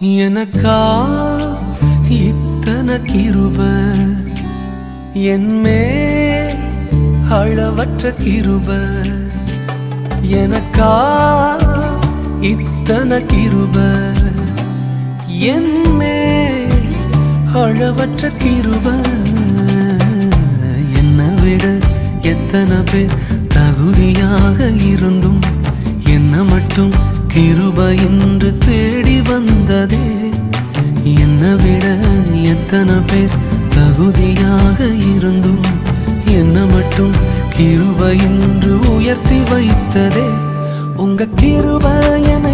எனக்கா இத்தனை கிருப என்மே அளவற்ற கிருப எனக்கா இத்தனை கிருப என்மே அளவற்ற கிருப என்னை விட எத்தனை பேர் தகுதியாக இருந்தும் என்ன மட்டும் கிருப என்று தேடி வந்ததே. என்னை விட எத்தனை பேர் தகுதியாக இருந்தும் என்ன மட்டும் கிருப என்று உயர்த்தி வைத்ததே. உங்க கிருப என